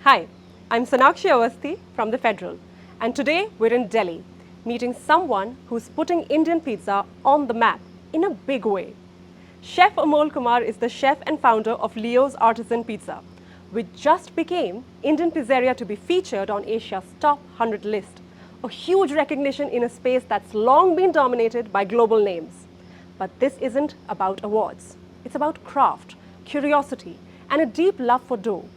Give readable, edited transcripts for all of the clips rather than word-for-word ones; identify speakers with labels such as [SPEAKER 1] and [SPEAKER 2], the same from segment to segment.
[SPEAKER 1] Hi, I'm Sonakshi Awasthi from TheFederal, and today we're in Delhi, meeting someone who's putting Indian pizza on the map in a big way. Chef Amol Kumar is the chef and founder of Leo's Artisan Pizza, which just became Indian Pizzeria to be featured on Asia's top 100 list, a huge recognition in a space that's long been dominated by global names. But this isn't about awards. It's about craft, curiosity, and a deep love for dough.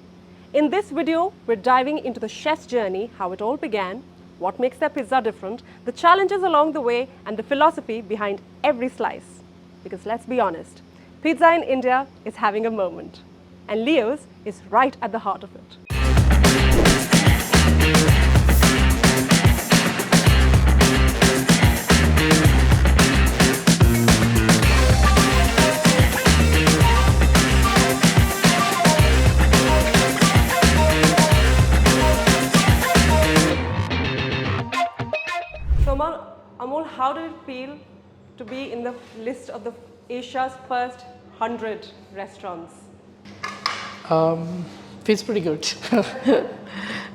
[SPEAKER 1] In this video, we're diving into the chef's journey, how it all began, what makes their pizza different, the challenges along the way, and the philosophy behind every slice. Because let's be honest, pizza in India is having a moment, and Leo's is right at the heart of it. So Amol, how did it feel to be in the list of the Asia's first 100 restaurants?
[SPEAKER 2] Feels pretty good.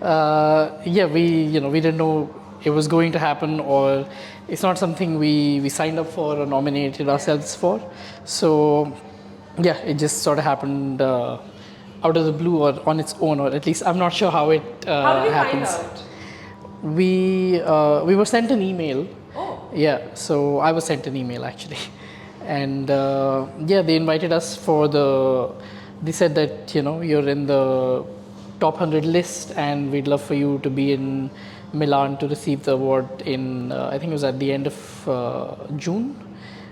[SPEAKER 2] Yeah, we didn't know it was going to happen, or it's not something we signed up for or nominated ourselves for. So yeah, it just sort of happened out of the blue or on its own, or at least I'm not sure how it
[SPEAKER 1] How did you
[SPEAKER 2] happens.
[SPEAKER 1] find out?
[SPEAKER 2] We were sent an email.
[SPEAKER 1] Oh.
[SPEAKER 2] Yeah, so I was sent an email actually, and yeah, they invited us for the. They said that you're in the top 100 list, and we'd love for you to be in Milan to receive the award in I think it was at the end of June,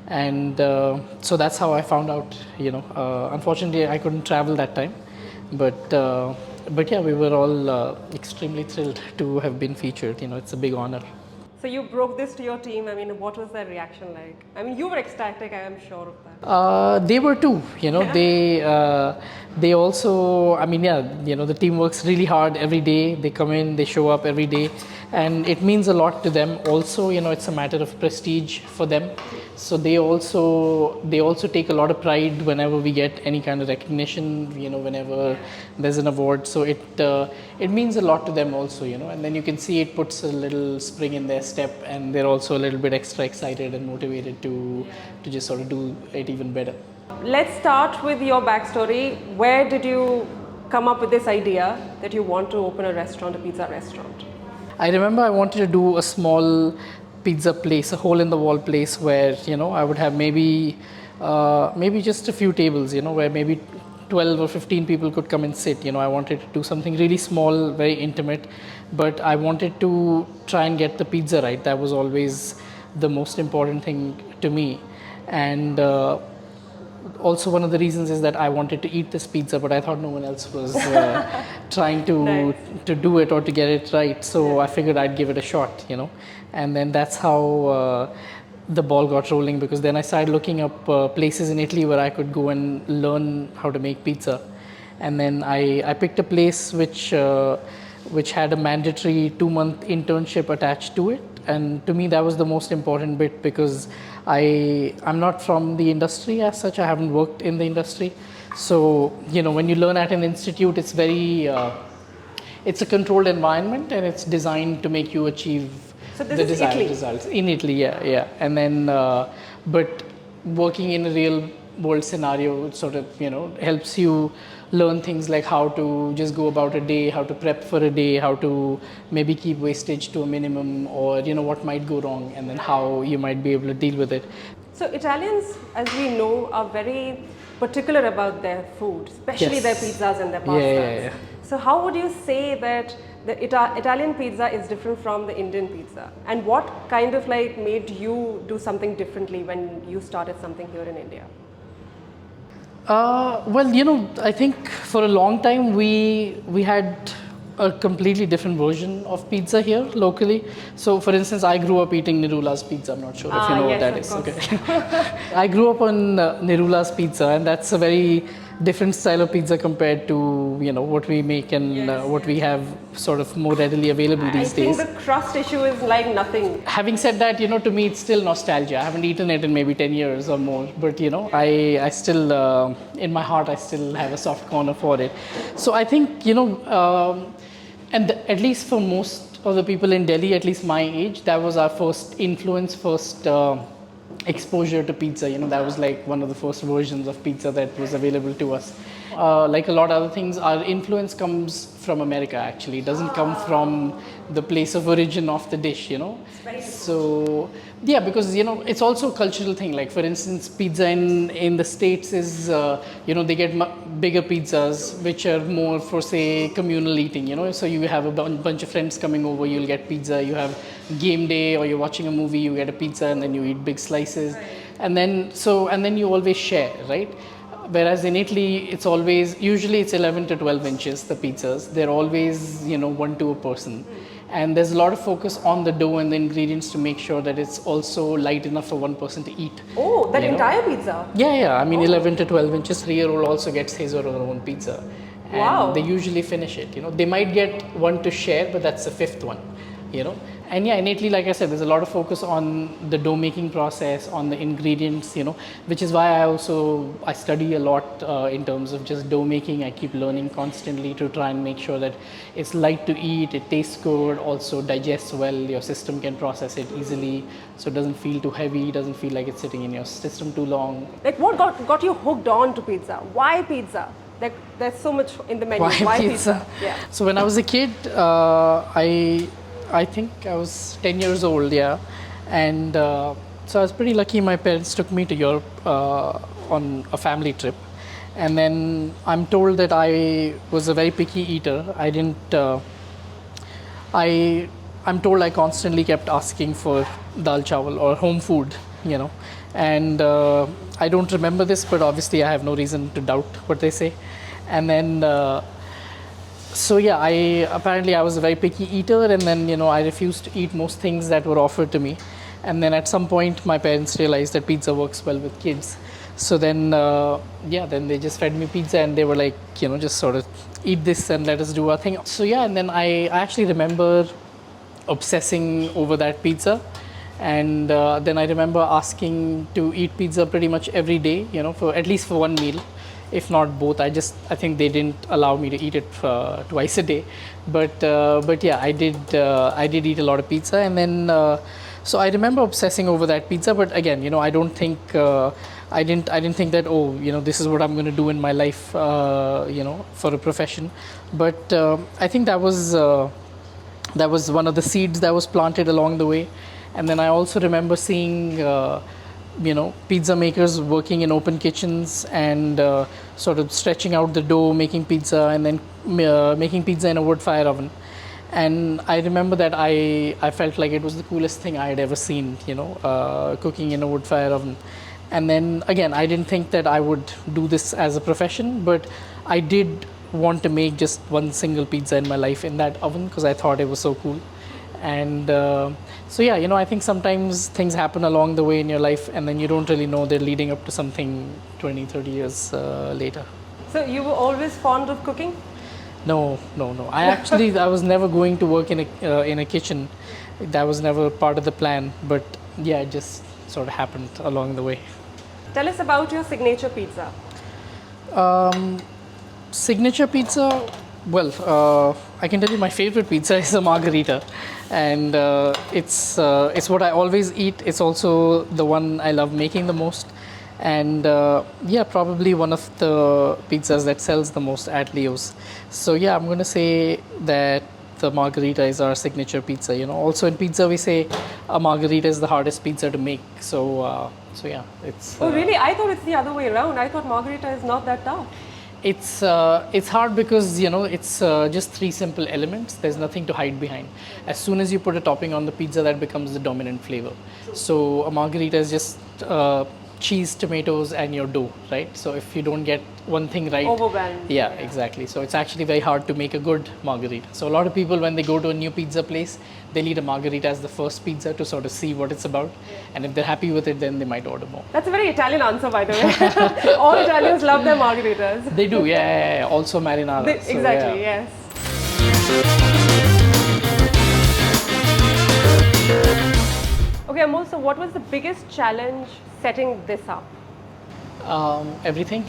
[SPEAKER 2] and so that's how I found out. Unfortunately, I couldn't travel that time, but yeah, we were all extremely thrilled to have been featured. It's a big honor.
[SPEAKER 1] So you broke this to your team. I mean, what was their reaction like? I mean, you were ecstatic, I am sure of that.
[SPEAKER 2] They were too. They also. I mean, yeah. The team works really hard every day. They come in, they show up every day, and it means a lot to them. Also, it's a matter of prestige for them. So they also take a lot of pride whenever we get any kind of recognition. Whenever there's an award. So it means a lot to them also. And then you can see it puts a little spring in their step, and they're also a little bit extra excited and motivated to just sort of do it even better.
[SPEAKER 1] Let's start with your backstory. Where did you come up with this idea that you want to open a restaurant, a pizza restaurant?
[SPEAKER 2] I remember I wanted to do a small pizza place, a hole in the wall place where I would have maybe just a few tables, where maybe 12 or 15 people could come and sit. I wanted to do something really small, very intimate, but I wanted to try and get the pizza right. That was always the most important thing to me, and also one of the reasons is that I wanted to eat this pizza, but I thought no one else was trying to do it or to get it right. So I figured I'd give it a shot, and then that's how the ball got rolling, because then I started looking up places in Italy where I could go and learn how to make pizza, and then I picked a place which had a mandatory 2-month internship attached to it. And to me, that was the most important bit, because I'm not from the industry as such. I haven't worked in the industry. So, when you learn at an institute, it's it's a controlled environment, and it's designed to make you achieve the desired results. In Italy, yeah. And then, but working in a real world scenario sort of, helps you learn things like how to just go about a day, how to prep for a day, how to maybe keep wastage to a minimum, or what might go wrong, and then how you might be able to deal with it.
[SPEAKER 1] So Italians, as we know, are very particular about their food, especially their pizzas and their pastas.
[SPEAKER 2] Yeah.
[SPEAKER 1] So how would you say that the Italian pizza is different from the Indian pizza? And what kind of made you do something differently when you started something here in India?
[SPEAKER 2] Well, I think for a long time we had a completely different version of pizza here locally. So, for instance, I grew up eating Nerula's pizza. I'm not sure if you know what that is. Okay. I grew up on Nerula's pizza, and that's a very different style of pizza compared to what we make and what we have sort of more readily available
[SPEAKER 1] I
[SPEAKER 2] these
[SPEAKER 1] think
[SPEAKER 2] days.
[SPEAKER 1] the crust issue is like nothing.
[SPEAKER 2] Having said that, to me it's still nostalgia. I haven't eaten it in maybe 10 years or more, but I still in my heart I still have a soft corner for it. So I think at least for most of the people in Delhi, at least my age, that was our first influence, first exposure to pizza. That was like one of the first versions of pizza that was available to us. Like a lot of other things, our influence comes from America actually. It doesn't come from the place of origin of the dish. So yeah, because it's also a cultural thing. Like for instance, pizza in the States is they get bigger pizzas which are more for say communal eating. So you have a bunch of friends coming over, you'll get pizza. You have game day or you're watching a movie, you get a pizza and then you eat big slices. And then you always share, right? Whereas in Italy, usually it's 11 to 12 inches, the pizzas. They're always, one to a person. And there's a lot of focus on the dough and the ingredients to make sure that it's also light enough for one person to eat.
[SPEAKER 1] Oh, that entire pizza?
[SPEAKER 2] Yeah. I mean, 11 to 12 inches, 3-year-old also gets his or her own pizza. And
[SPEAKER 1] wow.
[SPEAKER 2] They usually finish it. They might get one to share, but that's the fifth one. And yeah, in Italy, like I said, there's a lot of focus on the dough making process, on the ingredients, which is why I study a lot in terms of just dough making. I keep learning constantly to try and make sure that it's light to eat, it tastes good, also digests well, your system can process it easily, so it doesn't feel too heavy, doesn't feel like it's sitting in your system too long.
[SPEAKER 1] Like what got you hooked on to pizza? Why pizza? Like there's so much in the menu.
[SPEAKER 2] Why pizza?
[SPEAKER 1] Yeah.
[SPEAKER 2] So when I was a kid, I think I was 10 years old, yeah. And so I was pretty lucky. My parents took me to Europe on a family trip. And then I'm told that I was a very picky eater. I'm told I constantly kept asking for dal chawal or home food, And I don't remember this, but obviously I have no reason to doubt what they say. And then so yeah, I was a very picky eater, and then I refused to eat most things that were offered to me. And then at some point, my parents realized that pizza works well with kids. So then then they just fed me pizza, and they were like, just sort of eat this and let us do our thing. So yeah, and then I actually remember obsessing over that pizza. And then I remember asking to eat pizza pretty much every day, for at least for one meal. If not both. I think they didn't allow me to eat it twice a day, but yeah, I did eat a lot of pizza. And then so I remember obsessing over that pizza. But again, I don't think I didn't think that this is what I'm going to do in my life, for a profession. But I think that was one of the seeds that was planted along the way. And then I also remember seeing pizza makers working in open kitchens and sort of stretching out the dough, making pizza, and then making pizza in a wood fire oven. And I remember that I felt like it was the coolest thing I had ever seen, cooking in a wood fire oven. And then again, I didn't think that I would do this as a profession, but I did want to make just one single pizza in my life in that oven because I thought it was so cool. And so yeah, I think sometimes things happen along the way in your life and then you don't really know they're leading up to something 20, 30 years later.
[SPEAKER 1] So you were always fond of cooking?
[SPEAKER 2] No. I was never going to work in a kitchen. That was never part of the plan. But yeah, it just sort of happened along the way.
[SPEAKER 1] Tell us about your signature pizza.
[SPEAKER 2] Signature pizza, well, I can tell you my favorite pizza is a margherita, and it's what I always eat. It's also the one I love making the most, and yeah, probably one of the pizzas that sells the most at Leo's. So yeah, I'm going to say that the margherita is our signature pizza. Also in pizza we say a margherita is the hardest pizza to make. So yeah, it's.
[SPEAKER 1] Oh really? I thought it's the other way around. I thought margherita is not that tough.
[SPEAKER 2] It's hard because it's just three simple elements. There's nothing to hide behind. As soon as you put a topping on the pizza, that becomes the dominant flavor. So a margherita is just cheese, tomatoes, and your dough, right? So if you don't get one thing right.
[SPEAKER 1] Overwhelmed.
[SPEAKER 2] Yeah, exactly. So it's actually very hard to make a good margarita. So a lot of people, when they go to a new pizza place, they'll eat a margarita as the first pizza to sort of see what it's about. And if they're happy with it, then they might order more.
[SPEAKER 1] That's a very Italian answer, by the way. All Italians love their margaritas.
[SPEAKER 2] They do, yeah. Also marinara. So,
[SPEAKER 1] Exactly,
[SPEAKER 2] yeah.
[SPEAKER 1] yes. Okay, Amol, so what was the biggest challenge setting this up?
[SPEAKER 2] Everything.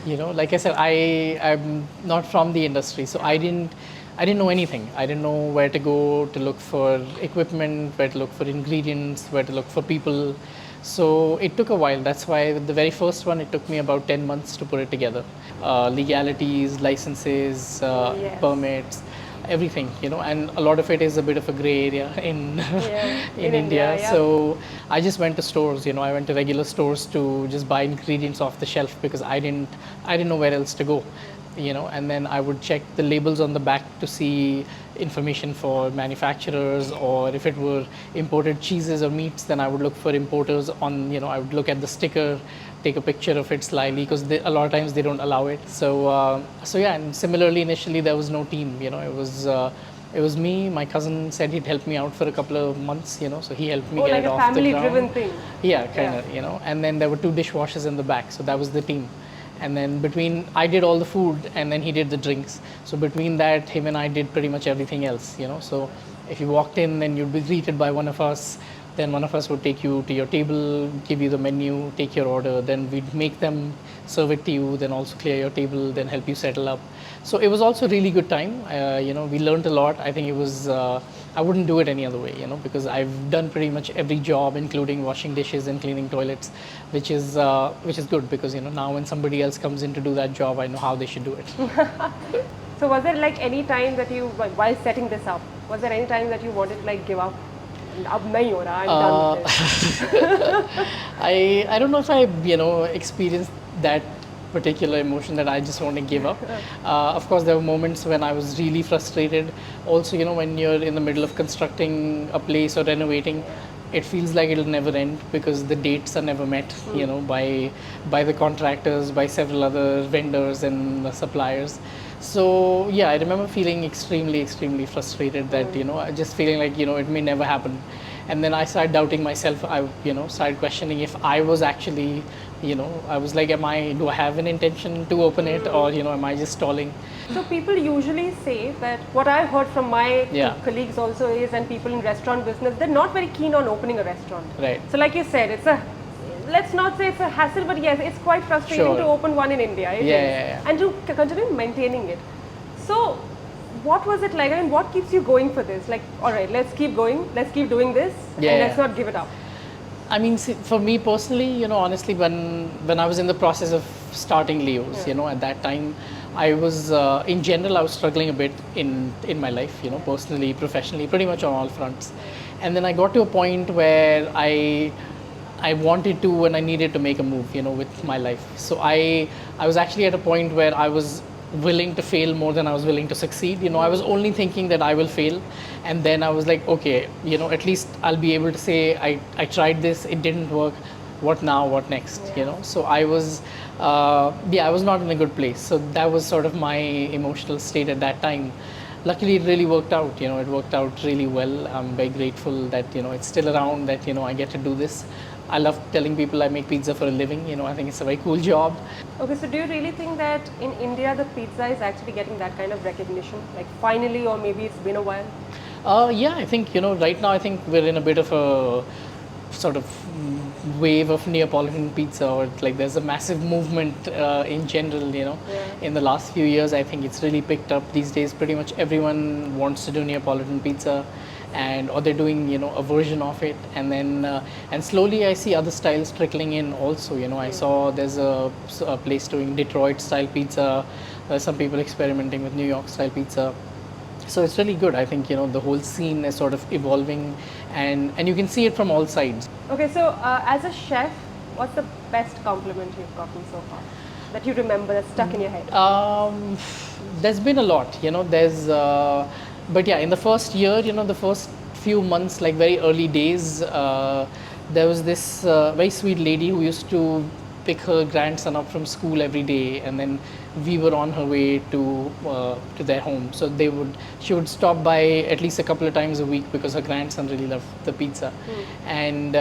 [SPEAKER 2] Like I said, I'm not from the industry, so I didn't know anything. I didn't know where to go to look for equipment, where to look for ingredients, where to look for people. So it took a while. That's why with the very first one, it took me about 10 months to put it together. Legalities, licenses,
[SPEAKER 1] Yes.
[SPEAKER 2] permits, everything, and a lot of it is a bit of a gray area in
[SPEAKER 1] In
[SPEAKER 2] India.
[SPEAKER 1] India, yeah.
[SPEAKER 2] So I just went to stores, I went to regular stores to just buy ingredients off the shelf because I didn't know where else to go. And then I would check the labels on the back to see information for manufacturers, or if it were imported cheeses or meats, then I would look for importers on, I would look at the sticker, take a picture of it slyly, because a lot of times they don't allow it. So yeah, and similarly, initially there was no team, it was me. My cousin said he'd help me out for a couple of months, so he helped me
[SPEAKER 1] Oh,
[SPEAKER 2] get
[SPEAKER 1] like
[SPEAKER 2] it
[SPEAKER 1] a
[SPEAKER 2] off the ground.
[SPEAKER 1] family-driven thing.
[SPEAKER 2] Yeah, kind of, and then there were 2 dishwashers in the back, so that was the team. And then I did all the food, and then he did the drinks. So between that, him and I did pretty much everything else, So if you walked in, then you'd be greeted by one of us. Then one of us would take you to your table, give you the menu, take your order. Then we'd make them serve it to you, then also clear your table, then help you settle up. So it was also a really good time. We learned a lot. I think it was, I wouldn't do it any other way, because I've done pretty much every job, including washing dishes and cleaning toilets, which is good because, now when somebody else comes in to do that job, I know how they should do it.
[SPEAKER 1] So was there like any time that you, while setting this up, was there any time that you wanted to like give up? Ab nahi ho raha, I'm done with this.
[SPEAKER 2] I don't know if I experienced that particular emotion that I just want to give up. Of course, there were moments when I was really frustrated. Also, when you're in the middle of constructing a place or renovating, it feels like it'll never end because the dates are never met, by the contractors, by several other vendors and suppliers. So yeah, I remember feeling extremely, extremely frustrated that, just feeling like, it may never happen. And then I started doubting myself. I, started questioning if I was actually, I was like, do I have an intention to open it, or, am I just stalling?
[SPEAKER 1] So people usually say that what I've heard from my
[SPEAKER 2] Yeah.
[SPEAKER 1] colleagues also is, and people in restaurant business, they're not very keen on opening a restaurant.
[SPEAKER 2] Right.
[SPEAKER 1] So like you said, let's not say it's a hassle, but yes, it's quite frustrating
[SPEAKER 2] Sure.
[SPEAKER 1] to open one in India. It
[SPEAKER 2] Yeah,
[SPEAKER 1] is.
[SPEAKER 2] yeah, yeah.
[SPEAKER 1] And to continue maintaining it. So what was it like? I mean, what keeps you going for this? Like, all right, let's keep going, let's keep doing this,
[SPEAKER 2] Yeah,
[SPEAKER 1] and
[SPEAKER 2] yeah.
[SPEAKER 1] let's not give it up.
[SPEAKER 2] I mean, see, for me personally, honestly, when I was in the process of starting Leo's, at that time, I was, in general, I was struggling a bit in my life, personally, professionally, pretty much on all fronts. And then I got to a point where I wanted to and I needed to make a move, with my life. So I was actually at a point where I was willing to fail more than I was willing to succeed. I was only thinking that I will fail, and then I was like, okay, at least I'll be able to say I tried this, it didn't work. What now? What next? So I was, I was not in a good place. So that was sort of my emotional state at that time. Luckily, it really worked out. It worked out really well. I'm very grateful that it's still around. That I get to do this. I love telling people I make pizza for a living. I think it's a very cool job.
[SPEAKER 1] Okay, so do you really think that in India the pizza is actually getting that kind of recognition? Like finally, or maybe it's been a while?
[SPEAKER 2] Yeah, I think right now I think we're in a bit of a sort of wave of Neapolitan pizza, or like there's a massive movement in general. In the last few years, I think it's really picked up. These days, pretty much everyone wants to do Neapolitan pizza, or they're doing a version of it, and then and slowly I see other styles trickling in also. I saw there's a place doing Detroit style pizza. There's some people experimenting with New York style pizza. So it's really good. I think the whole scene is sort of evolving, and you can see it from all sides.
[SPEAKER 1] Okay, so as a chef, what's the best compliment you've gotten so far that you remember that's stuck in your head?
[SPEAKER 2] There's been a lot, but yeah, in the first year, the first few months, like very early days, there was this very sweet lady who used to pick her grandson up from school every day, and then we were on her way to their home. So she would stop by at least a couple of times a week because her grandson really loved the pizza. And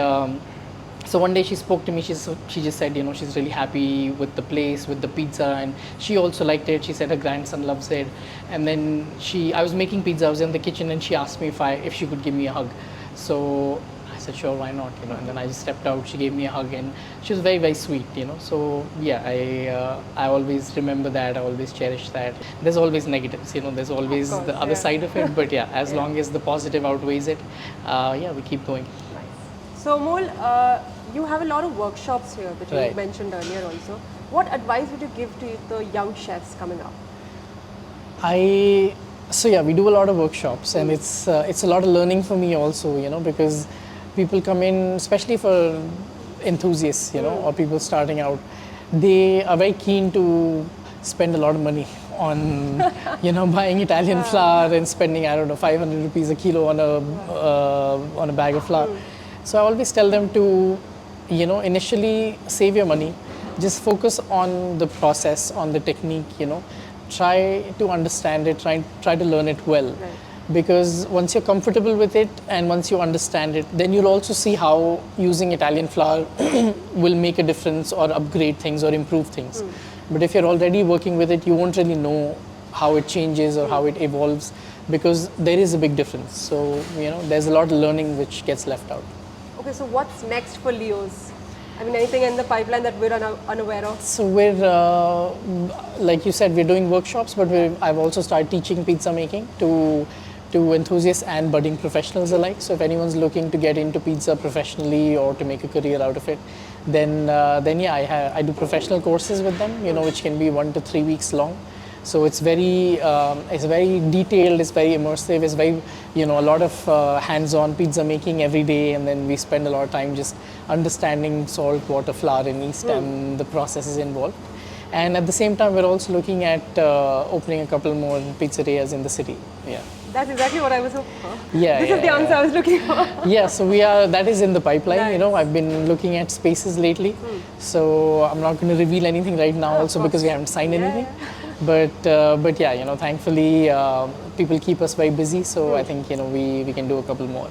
[SPEAKER 2] so one day she spoke to me. She just said, she's really happy with the place, with the pizza, and she also liked it. She said her grandson loves it. And then I was making pizza. I was in the kitchen, and she asked me if she could give me a hug. So I said, sure, why not? And then I just stepped out. She gave me a hug, and she was very, very sweet. So yeah, I always remember that. I always cherish that. There's always negatives. There's always
[SPEAKER 1] course,
[SPEAKER 2] the other side of it. But yeah, as long as the positive outweighs it, yeah, we keep going.
[SPEAKER 1] Nice. So Amol, you have a lot of workshops here that you
[SPEAKER 2] Right.
[SPEAKER 1] mentioned earlier also. What advice would you give to the young chefs coming up?
[SPEAKER 2] So yeah, we do a lot of workshops, and it's a lot of learning for me also, because people come in, especially for enthusiasts, or people starting out. They are very keen to spend a lot of money on, buying Italian flour and spending, I don't know, 500 rupees a kilo on a bag of flour. So I always tell them to, initially save your money, just focus on the process, on the technique, try to understand it, try to learn it well.
[SPEAKER 1] Right.
[SPEAKER 2] Because once you're comfortable with it and once you understand it, then you'll also see how using Italian flour will make a difference or upgrade things or improve things. But if you're already working with it, you won't really know how it changes or how it evolves, because there is a big difference. So, there's a lot of learning which gets left out.
[SPEAKER 1] Okay, so what's next for Leo's? I mean, anything in the pipeline that we're unaware of?
[SPEAKER 2] So we're, like you said, we're doing workshops, but I've also started teaching pizza making to enthusiasts and budding professionals alike. So if anyone's looking to get into pizza professionally or to make a career out of it, then yeah, I do professional courses with them, which can be 1 to 3 weeks long. So it's very detailed, it's very immersive, it's very, a lot of hands-on pizza making every day, and then we spend a lot of time just understanding salt, water, flour, and yeast, and the processes involved. And at the same time, we're also looking at opening a couple more pizzerias in the city. Yeah.
[SPEAKER 1] That's exactly what I was hoping for.
[SPEAKER 2] Yeah,
[SPEAKER 1] This is the answer I was looking for.
[SPEAKER 2] Yeah, so that is in the pipeline.
[SPEAKER 1] Nice.
[SPEAKER 2] I've been looking at spaces lately. So I'm not going to reveal anything right now, also because we haven't signed anything. But yeah, thankfully people keep us very busy. So I think, we can do a couple more.